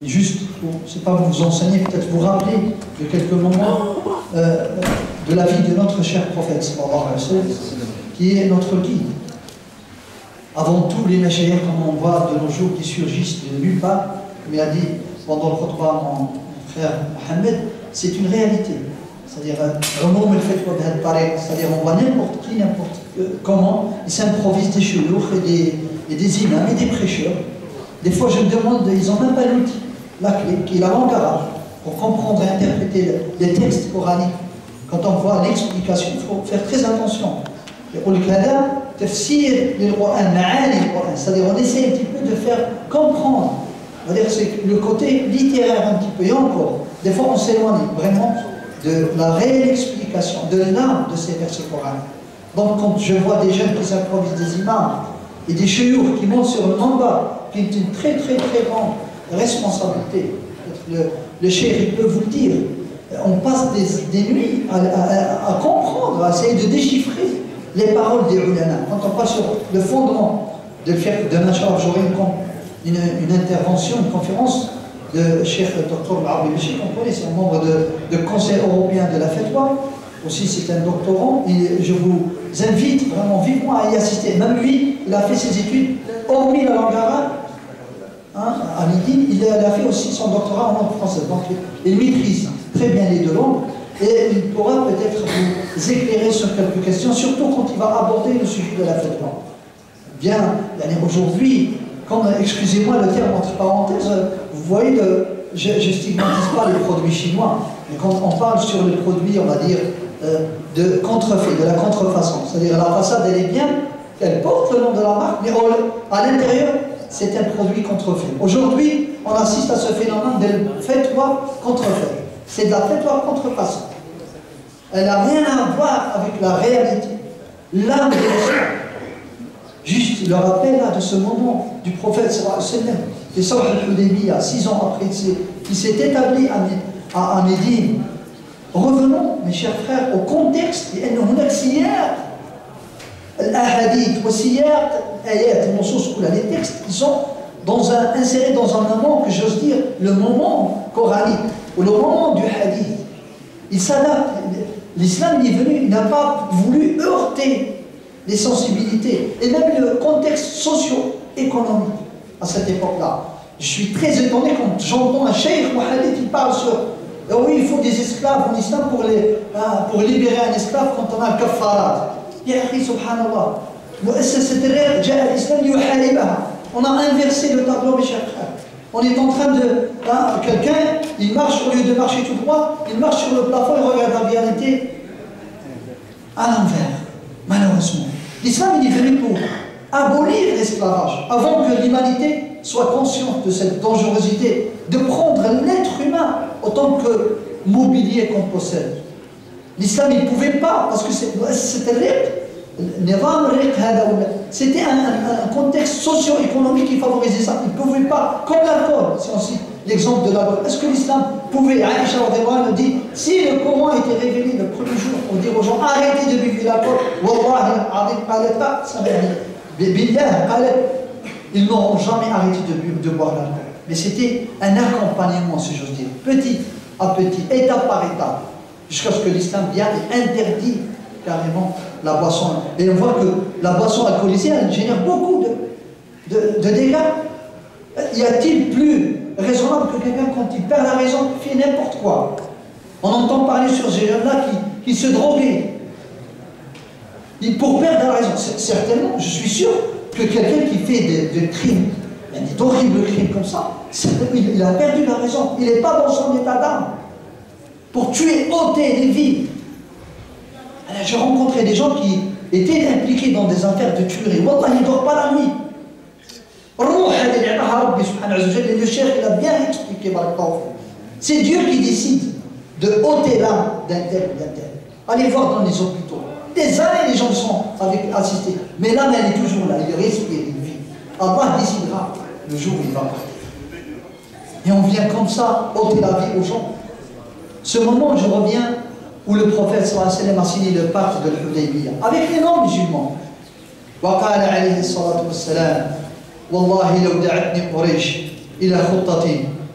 Juste, je ne sais pas vous enseigner, peut-être vous rappeler de quelques moments de la vie de notre cher prophète, sallallahu alayhi wa sallam, qui est notre guide. Avant tout, les mashayikh, comme on voit de nos jours, qui surgissent de nulle part, comme il a dit pendant le khutbah mon frère Mohamed, c'est une réalité. C'est-à-dire, c'est-à-dire, on voit n'importe qui, n'importe comment, ils s'improvisent des chouyours et des imams et des prêcheurs. Des fois, je me demande, ils n'ont même pas l'outil, la clé, qui est la langue arabe, pour comprendre et interpréter les textes coraniques. Quand on voit l'explication, il faut faire très attention. C'est-à-dire, on essaie un petit peu de faire comprendre. C'est-à-dire, c'est le côté littéraire un petit peu, et encore. Des fois, on s'éloigne vraiment de la réelle explication, de l'âme de ces versets coraniques. Donc, quand je vois des jeunes qui s'improvisent des imams et des chouyours qui montent sur le mamba, qui est une très grande responsabilité, le cheikh, il peut vous le dire, on passe des nuits à comprendre, à essayer de déchiffrer les paroles des ulama. Quand on passe sur le fondement de Mashar, j'aurai une intervention, une conférence de Cheikh Dr Abdel Bachir, qu'on connaît, c'est un membre de Conseil européen de la Fatwa, aussi c'est un doctorant, et je vous invite vraiment vivement à y assister. Même lui, il a fait ses études, hormis la langue arabe, à Midi, il a fait aussi son doctorat en langue française, donc il maîtrise très bien les deux langues, et il pourra peut-être vous éclairer sur quelques questions, surtout quand il va aborder le sujet de la Fatwa. Bien, aujourd'hui, comme, excusez-moi le terme entre parenthèses, vous voyez, je ne stigmatise pas les produits chinois, mais quand on parle sur les produits, on va dire, de contrefait, de la contrefaçon, c'est-à-dire la façade, elle est bien, elle porte le nom de la marque, mais à l'intérieur, c'est un produit contrefait. Aujourd'hui, on assiste à ce phénomène de fatwa contrefait. C'est de la fatwa contrefaçon. Elle n'a rien à voir avec la réalité, l'âme de l'islam. Juste le rappel là, de ce moment du prophète sallallahu alayhi wa sallam, qui est sorti de Hudaybiyah, 6 ans après, qui s'est établi à Médine. Revenons, mes chers frères, au contexte. Les textes qui sont insérés dans un moment, que j'ose dire, le moment coranique, ou le moment du hadith. Il s'adapte. L'islam est venu, il n'a pas voulu heurter les sensibilités, et même le contexte socio-économique à cette époque-là. Je suis très étonné quand j'entends un cheikh Mohamed qui parle sur oui, il faut des esclaves en islam pour libérer un esclave quand on a un kafarat. Ya akhi, subhanallah. On a inversé le tableau, mes chers frères. On est en train de... quelqu'un, il marche, au lieu de marcher tout droit, il marche sur le plafond et regarde la réalité à l'envers, malheureusement. L'islam, il est venu pour abolir l'esclavage, avant que l'humanité soit consciente de cette dangerosité, de prendre l'être humain autant que mobilier qu'on possède. L'islam, il ne pouvait pas, parce que c'était un contexte socio-économique qui favorisait ça. Il ne pouvait pas, comme l'alcool, si on cite l'exemple de l'alcool. Est-ce que l'islam pouvait, Aïcha nous dit, si le Coran était révélé le premier jour pour dire aux gens, arrêtez de vivre l'alcool, ils n'auront jamais arrêté de boire l'alcool. Mais c'était un accompagnement, si j'ose dire, petit à petit, étape par étape, jusqu'à ce que l'islam vienne et interdit carrément la boisson. Et on voit que la boisson alcoolisée, elle génère beaucoup de dégâts. Y a-t-il plus raisonnable que quelqu'un, quand il perd la raison, fait n'importe quoi? On entend parler sur ces jeunes-là qui se droguaient. Pour perdre la raison, certainement, je suis sûr que quelqu'un qui fait des crimes, d'horribles crimes comme ça, il a perdu la raison. Il n'est pas dans son état d'âme. Pour tuer, ôter des vies. J'ai rencontré des gens qui étaient impliqués dans des affaires de tuerie. Wallah, ils ne dorment pas la nuit. Le cheikh, il a bien expliqué. C'est Dieu qui décide de ôter l'âme d'un tel ou d'un tel. Allez voir dans les hôpitaux. Des années, les gens sont assistés. Mais l'âme, elle est toujours là. Il respire, il vit. Allah décidera le jour où il va partir. Et on vient comme ça ôter la vie aux gens. Ce moment, je reviens, où le prophète sallallahu alayhi wa sallam a signé le pacte de l'Hudaybiyah avec les non-musulmans. وقال عليه الصلاة والسلام والله لو دعتني قريش إلى خطة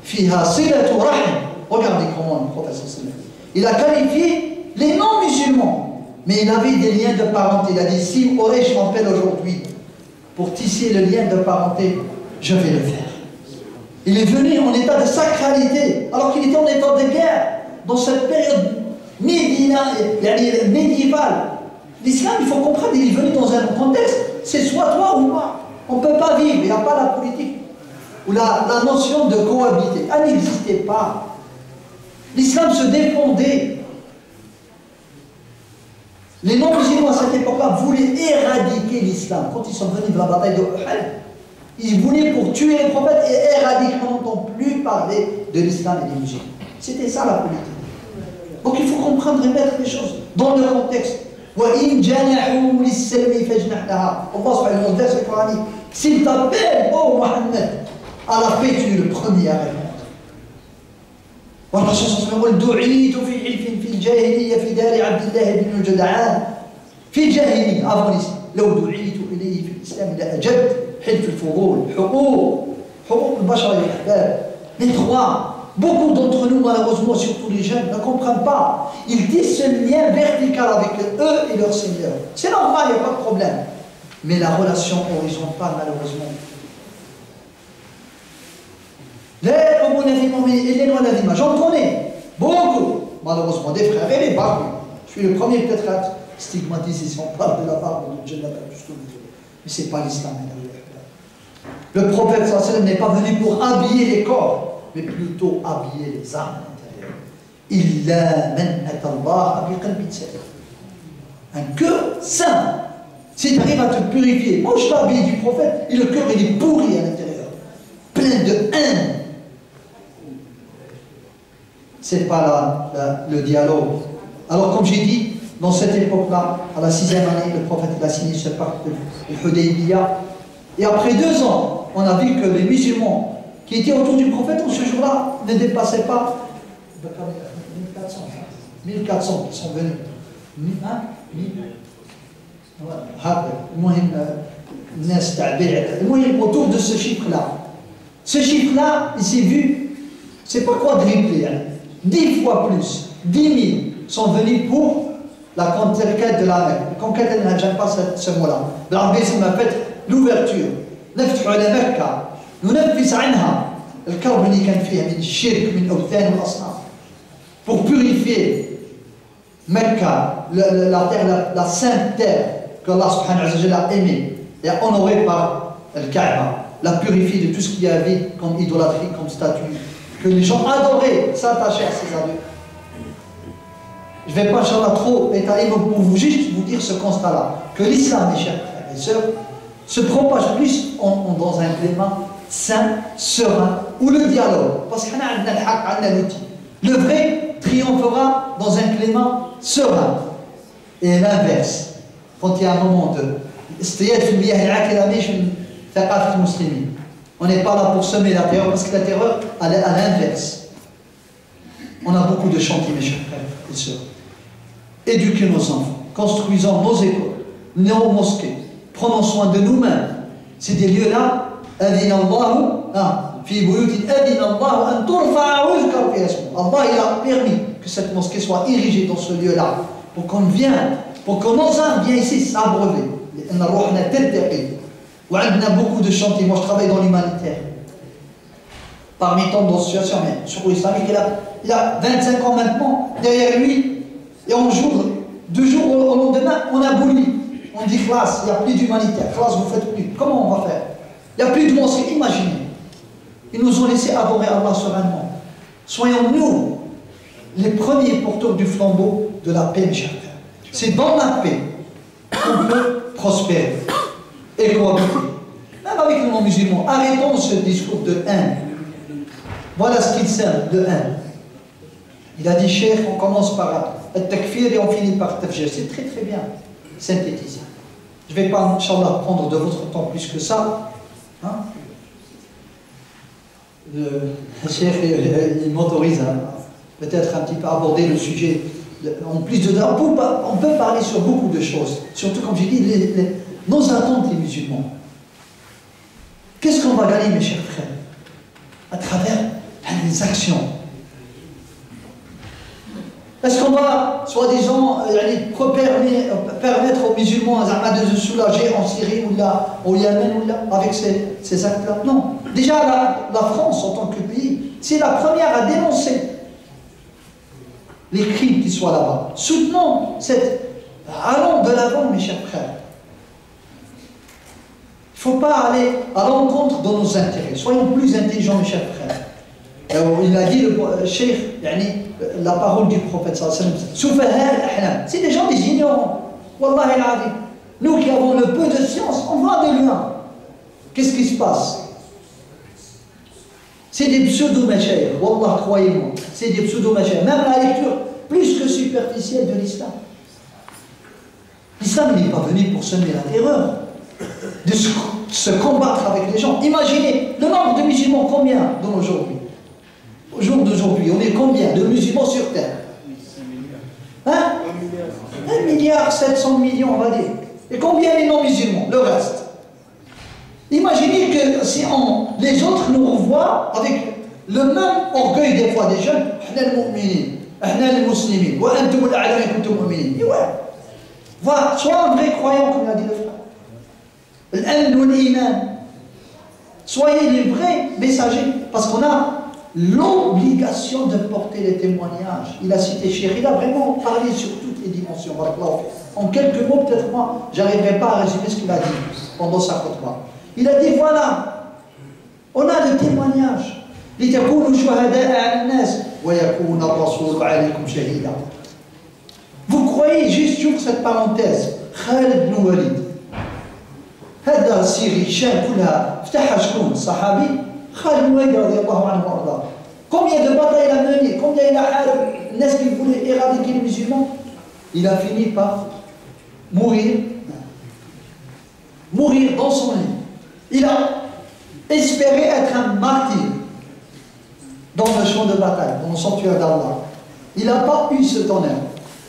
fiha silatu rahim. Regardez comment le prophète sallallahu alayhi wa sallam, il a qualifié les non-musulmans, mais il avait des liens de parenté. Il a dit, si Quraysh m'appelle aujourd'hui pour tisser le lien de parenté, je vais le faire. Il est venu en état de sacralité, alors qu'il était en état de guerre, dans cette période médiévale. L'islam, il faut comprendre, il est venu dans un contexte, c'est soit toi ou moi. On ne peut pas vivre, il n'y a pas la politique, ou la notion de cohabiter. Elle n'existait pas. L'islam se défendait. Les non-musulmans à cette époque-là voulaient éradiquer l'islam. Quand ils sont venus de la bataille de Uhud, ils voulaient pour tuer les prophètes et éradiquer. On n'entend plus parler de l'islam et des musulmans. C'était ça la politique. Donc il faut comprendre et mettre les choses dans le contexte. وَإِنْ جَنَحُوا لِلسَّلْمِ فَاجْنَحْ لَهَا. Allah subhanahu wa ta'ala, verset coranique. S'il t'appelle, oh Mohammed, à la paix, tu es le premier à répondre. والرسول صلى الله عليه وسلم يقول دعيت في حلف في الجاهلية في دار عبد الله بن الجدعان في الجاهلية avant l'islam لو دعيت إليه في الإسلام لأجبت حلف الفضول حقوق البشر يا أحباب. Les trois, beaucoup d'entre nous malheureusement, surtout les jeunes, ne comprennent pas. Ils tissent ce lien vertical avec eux et leur Seigneur. C'est normal, il n'y a pas de problème. Mais la relation horizontale, malheureusement, j'en connais beaucoup, malheureusement, des frères et des barbus. Je suis le premier peut-être à stigmatiser si on parle de la barbe de Jannah, mais ce n'est pas l'islam. Le prophète sallallahu alayhi wa sallam n'est pas venu pour habiller les corps, mais plutôt habiller les âmes à l'intérieur. Illa man atallaha bi qalbin salim. Un cœur saint. Si tu arrives à te purifier, moi je l'habille du prophète, et le cœur il est pourri à l'intérieur, plein de haine. C'est pas le dialogue. Alors comme j'ai dit, dans cette époque-là, à la 6e année, le prophète il a signé ce pacte de Hudaybiyah. Et après 2 ans, on a vu que les musulmans qui étaient autour du prophète en ce jour-là ne dépassaient pas 1400 qui sont venus. Autour de ce chiffre-là. Ce chiffre-là, il s'est vu, c'est pas quadruplé, 10 fois plus, 10 000 sont venus pour la conquête de la Mecque. La conquête, j'aime pas ce mot-là. L'arabie, ça m'appelle l'ouverture. نفتح على مكة ننفس عنها الكرب اللي كان فيها من الشرك من الأوثان والأصنام. Pour purifier Mecca, la terre, la sainte terre que Allah subhanahu wa ta'ala a aimée et a honorée par le Kaaba, la purifier de tout ce qu'il y avait comme idolâtrie, comme statue, que les gens adoraient, s'attachaient à ces adieux. Je ne vais pas, Inch'Allah, trop étaler, mais pour vous juste vous dire ce constat-là, que l'islam, mes chers frères et sœurs, se propage plus dans un climat sain, serein, ou le dialogue. Parce qu'on a l'outil. Le vrai triomphera dans un climat serein. Et l'inverse, quand il y a un moment de on n'est pas là pour semer la terreur, parce que la terreur, elle est à l'inverse. On a beaucoup de chantiers, mes chers frères et sœurs. Éduquer nos enfants, construisons nos écoles, nos mosquées, prenons soin de nous-mêmes. C'est des lieux-là, Allah il a permis que cette mosquée soit érigée dans ce lieu-là, pour qu'on vienne, pour que nos âmes viennent ici s'abreuver. On a beaucoup de chantiers. Moi je travaille dans l'humanitaire. Parmi tant d'autres situations, mais sur l'islamique, il a 25 ans maintenant, derrière lui, et on joue, 2 jours au lendemain, on abolit. On dit classe, il n'y a plus d'humanitaire. Classe, vous ne faites plus. Comment on va faire? Il n'y a plus de mosquée. Imaginez. Ils nous ont laissé adorer Allah sereinement. Soyons-nous les premiers porteurs du flambeau de la paix, mes chers frères. C'est dans la paix qu'on peut prospérer et cohabiter. Même avec les non-musulmans. Arrêtons ce discours de haine. Voilà ce qu'il sert de haine. Il a dit, Cheikh, on commence par le takfir et on finit par le tafjir. C'est très très bien synthétisé. Je ne vais pas, Inch'Allah, prendre de votre temps plus que ça. Hein? Le Cheikh, il m'autorise à peut-être un petit peu aborder le sujet. En plus de ça, on peut parler sur beaucoup de choses. Surtout, comme j'ai dit, nos attentes, les musulmans. Qu'est-ce qu'on va gagner, mes chers frères? À travers les actions. Est-ce qu'on va, soi-disant, permettre aux musulmans de se soulager en Syrie ou là, au Yémen ou là, avec ces actes-là? Non. Déjà, la France, en tant que pays, c'est la première à dénoncer les crimes qui soient là-bas. Soutenons allons de l'avant, mes chers frères. Il ne faut pas aller à l'encontre de nos intérêts. Soyons plus intelligents, mes chers frères. Il a dit, le cheikh, la parole du prophète, c'est des gens, des ignorants. Wallah al-Azim. Nous qui avons le peu de science, on va de loin. Qu'est-ce qui se passe? C'est des pseudo-machayikh. Wallah, croyez-moi. C'est des pseudo-machayikh. Même la lecture plus que superficielle de l'islam. L'islam n'est pas venu pour semer la terreur, de se combattre avec les gens. Imaginez le nombre de musulmans, combien aujourd'hui? Au jour d'aujourd'hui, on est combien de musulmans sur terre? Hein? 1,7 milliard, on va dire. Et combien les non-musulmans? Le reste. Imaginez que si les autres nous revoient avec le même orgueil des fois des jeunes, sois un vrai croyant, comme l'a dit le frère. Soyez les vrais messagers, parce qu'on a l'obligation de porter les témoignages. Il a cité Cheikh, il a vraiment parlé sur toutes les dimensions. En quelques mots, peut-être moi, je n'arriverai pas à résumer ce qu'il a dit pendant sa khutbah. Il a dit, voilà, on a le témoignage. Vous croyez, juste sur cette parenthèse, Khalid bin Walid, هذا السيري الشام كلها فتحها شكون؟ صحابي خالد بن وليد رضي الله عنه وارضاه. Combien de batailles il a mené, combien il a harbi, n'est-ce qu'il voulait éradiquer les musulmans? Il a fini par mourir dans son lit. Il a espéré être un martyr dans le champ de bataille, dans le sanctuaire d'Allah. Il n'a pas eu cet honneur.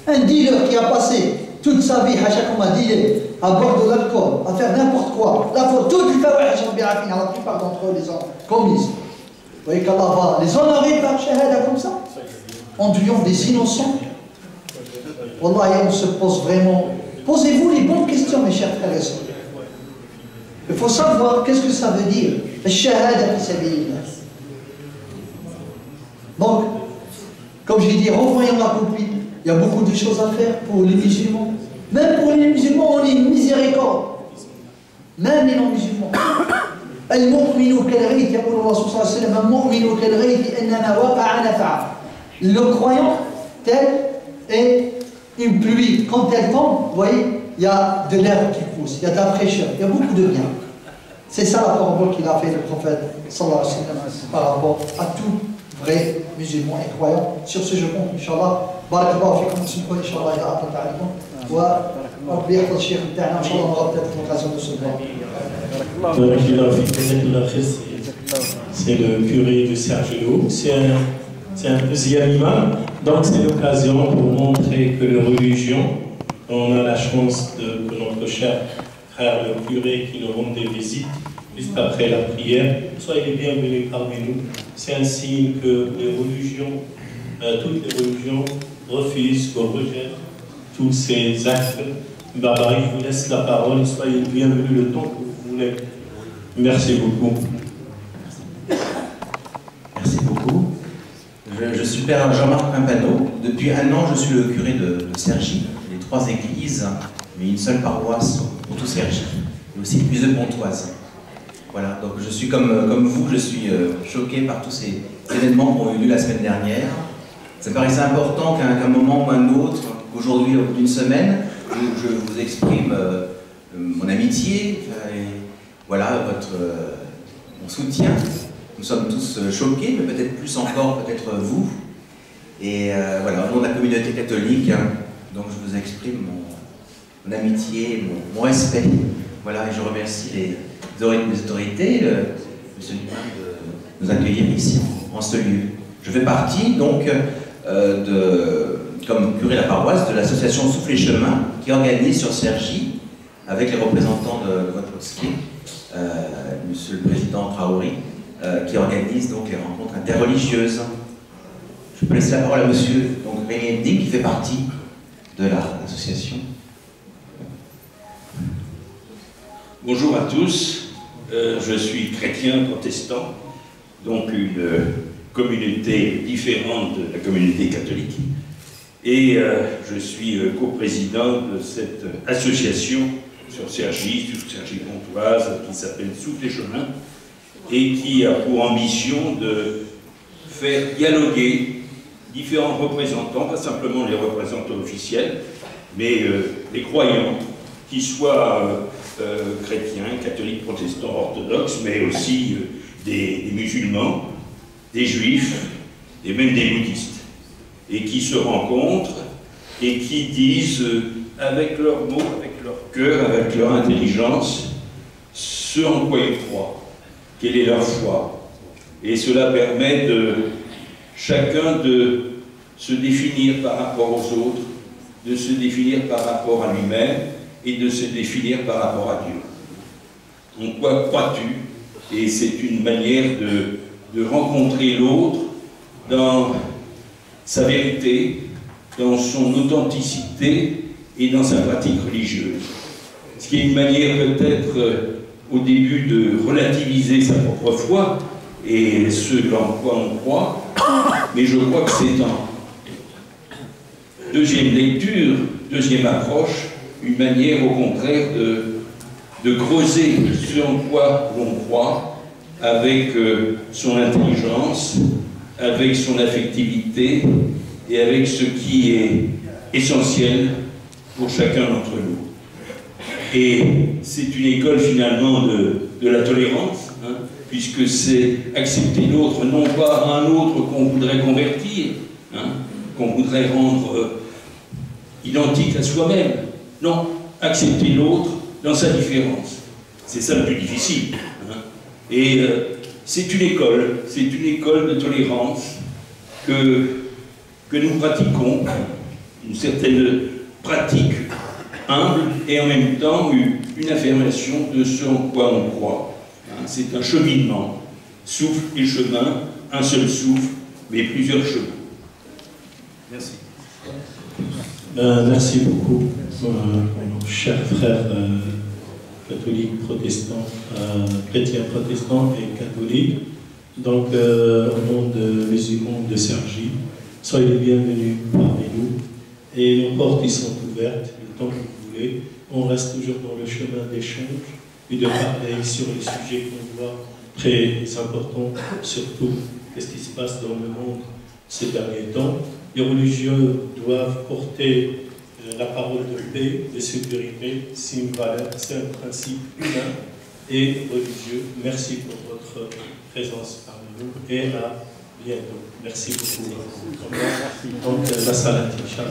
Un dealer qui a passé toute sa vie, Hachakoum a dealé, à boire de l'alcool, à faire n'importe quoi, toutes les fawahish, la plupart d'entre eux les ont commises. Vous voyez qu'Allah va les honorer par shahada comme ça, en tuant des innocents. Wallah, on se pose vraiment. Posez-vous les bonnes questions, mes chers frères et sœurs. Il faut savoir qu'est-ce que ça veut dire, le shahada fi sabilillah. Donc, comme j'ai dit, renvoyons la copie. Il y a beaucoup de choses à faire pour les musulmans. Même pour les musulmans, on est miséricorde. Même les non-musulmans. Le croyant, tel est une pluie. Quand elle tombe, vous voyez, il y a de l'herbe qui pousse, il y a de la fraîcheur, il y a beaucoup de bien. C'est ça la parole qu'il a fait le prophète sallallahu alayhi wa sallam par rapport à tout vrai musulman et croyant. Sur ce, je compte, Inch'Allah. Barakallahu fikum, bismillah, Inch'Allah, ila atat ta'alikum. Wa rabbi yahfaz al-shaykh ta'ala, Inch'Allah, on aura peut-être l'occasion de se voir. C'est le curé de Sergio, c'est un deuxième imam, donc c'est l'occasion pour montrer que les religions, on a la chance que notre cher frère le curé qui nous rend des visites juste après la prière, soyez les bienvenus parmi nous. C'est un signe que les religions, toutes les religions refusent ou rejettent tous ces actes barbares. Je vous laisse la parole, soyez les bienvenus le temps que vous voulez. Merci beaucoup. Merci beaucoup. Je suis père Jean-Marc Pimpano. Depuis 1 an, je suis le curé de Cergy. Les 3 églises, mais une seule paroisse pour tout Cergy. Et aussi plus de Pontoise. Voilà, donc je suis comme vous, je suis choqué par tous ces événements qui ont eu lieu la semaine dernière. Ça me paraissait important qu'à un moment ou un autre, aujourd'hui, au bout d'une semaine, je vous exprime mon amitié, et voilà, mon soutien. Nous sommes tous choqués, mais peut-être plus encore, peut-être vous. Et voilà, au nom de la communauté catholique, donc je vous exprime mon amitié, mon respect. Voilà, et je remercie les autorités, monsieur l'imam, de nous accueillir ici, en ce lieu. Je fais partie, donc, comme curé de la paroisse, de l'association Souffle et Chemin, qui organise sur Cergy, avec les représentants de votre mosquée, monsieur le président Traoré, qui organise donc les rencontres interreligieuses. Je peux laisser la parole à monsieur Rémi Mding, qui fait partie de l'association. Bonjour à tous, je suis chrétien protestant, donc une communauté différente de la communauté catholique, et je suis coprésident de cette association sur Cergy-Pontoise qui s'appelle Souffle et Chemin, et qui a pour ambition de faire dialoguer différents représentants, pas simplement les représentants officiels, mais les croyants, qui soient chrétiens, catholiques, protestants, orthodoxes, mais aussi des musulmans, des juifs, et même des bouddhistes, et qui se rencontrent et qui disent avec leurs mots, avec leur cœur, avec leur intelligence, ce en quoi ils croient, quelle est leur foi. Et cela permet de chacun de se définir par rapport aux autres, de se définir par rapport à lui-même et de se définir par rapport à Dieu. En quoi crois-tu? Et c'est une manière de rencontrer l'autre dans sa vérité, dans son authenticité et dans sa pratique religieuse. Ce qui est une manière peut-être au début de relativiser sa propre foi et ce en quoi on croit, mais je crois que c'est en deuxième lecture, deuxième approche, une manière au contraire de creuser ce en quoi l'on croit avec son intelligence, avec son affectivité et avec ce qui est essentiel pour chacun d'entre nous. Et c'est une école finalement de la tolérance, hein, puisque c'est accepter l'autre, non pas un autre qu'on voudrait convertir, hein, qu'on voudrait rendre identique à soi-même. Non, accepter l'autre dans sa différence. C'est ça le plus difficile. Hein. Et c'est une école de tolérance que nous pratiquons, une certaine pratique humble et en même temps une affirmation de ce en quoi on croit. Hein. C'est un cheminement, souffle et chemin, un seul souffle, mais plusieurs chemins. Merci. Merci beaucoup, chers frères catholiques, protestants, chrétiens protestants et catholiques. Donc, au nom de musulmans de Cergy, soyez les bienvenus parmi nous. Et nos portes y sont ouvertes, le temps que vous voulez. On reste toujours dans le chemin d'échange et de parler sur les sujets qu'on voit très importants, surtout qu'est-ce qui se passe dans le monde ces derniers temps. Les religieux doivent porter la parole de paix, de sécurité, c'est une valeur, c'est un principe humain et religieux. Merci pour votre présence parmi nous et à bientôt. Merci beaucoup. Donc, la salat, Inch'Allah.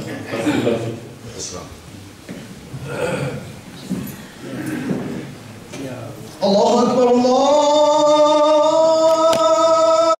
Allahu Akbar, Allah.